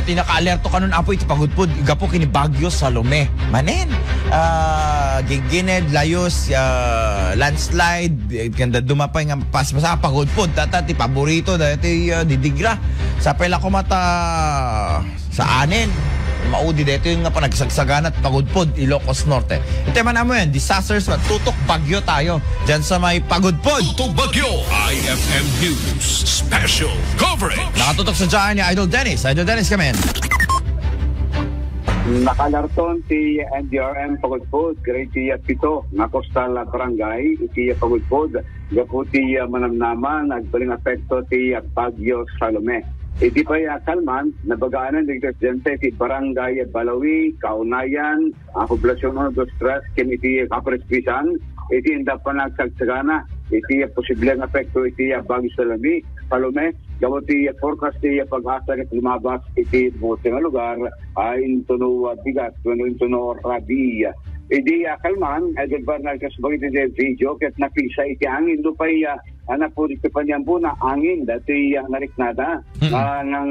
At naka-alerto ka nun apo iti pagudpod. Igapo kini Bagyo Salome. Manen. Gigined, layos, landslide, kanda dumapay nga pasmasa pagudpod. Tata ti paborito dati didigra. Sa pela ko mata sa anin. Maudi dito yung nga panagsagsagan at pagudpod Ilocos Norte. Ito man mo yan, disasters, tutok bagyo tayo dyan sa may pagudpod. Tutok Bagyo, IFM News Special Coverage. Nakatutok sa dyan ni Idol Dennis. Idol Dennis, kami. Nakalarton si NDRM Pagudpod, grade 7 na Coastal Barangay, iti Pagudpod, gaputi manamnaman, nagbaling apekto ti Bagyo Salome. Iti pa kalman, nabagaanan ng Presidente ti Barangay Balawi, Kaunayan, ang poblasyon ng Dostras, iti Kaprespisan, iti hindi pa nagsagsagana, iti posibleng apekto iti Bagyo Salome, gawat ti forecast ti pag-asa at lumabas iti buti nga lugar, ay intuno bigat, intuno rabi. Iti kalman, ay gagbarnal kasbag iti video, kat napisa iti angin, lupay anak po dito pa niyan po na angin, dati nariknada, ng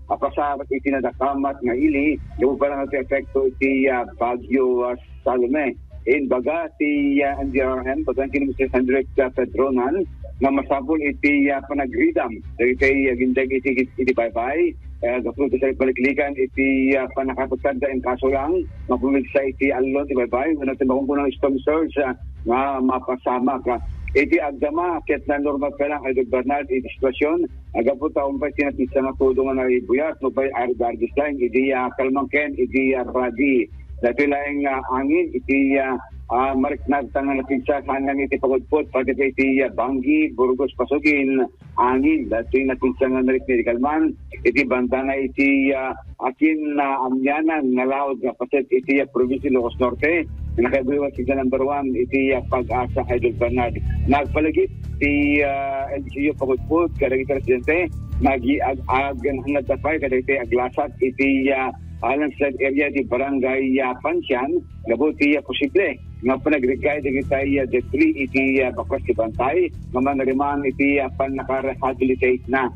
pasarat iti nadakamat nga ili, yung parang iti efekto iti Bagyo Salome. In baga, ti NDRM, bagang kinimusin Hendrik Pedronan, na masabol iti panagridam. Iti gindag iti baybay, gapuluto sa baliklikan iti panakapagtanda in kaso lang, mapumig sa iti alon iti baybay, natin po ng storm surge nga mapasama ka. Iti agdama, ket na normal pa lang ay Bernard, iti sitwasyon, agapo taong pa sinatisa nga tudungan na ibuyat, no pa ardargis lang, iti kalmangken, iti radi. Dati lang angin, iti mariknag tangan na pinsa, hanang iti Pagudpod, pati iti Banggi, Burgos, Pasugin, angin, dati napinsa nga nariknag kalman, iti banda na iti akin na amyanan, nalawad nga paset iti Province Ilocos Norte, nakabuiwas iti number 1, iti Pag-asa Idol Bernard. Nagpalagit, iti LGU Pagudpod, kada iti Presidente, nag-iag ang nagtapay, kada iti aglasat, iti alang sa area di Barangay Pansyan, gabuti posible nga panagrigay di kita debris iti bakwas ti bantay, nga manariman iti pan-nakarehabilitate na.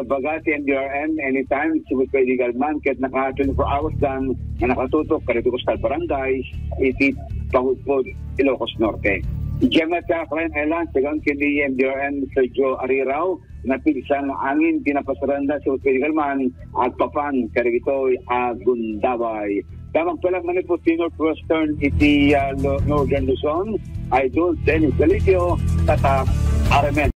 Baga si NDRM anytime subot pa illegal man kahit naka 24 hours dan na nakatutok karito Coastal Barangay iti Pagudpod Ilocos Norte. Jemet Kain Island, sigang kini NDRM Sergio Arirao, napilisang angin, pinapasaranda sa Hospital Man at papan, karigito'y agundaway. Damang palang manipot si Northwestern iti Northern Luzon, Idol Dennis Galicio, Tatak Aramen.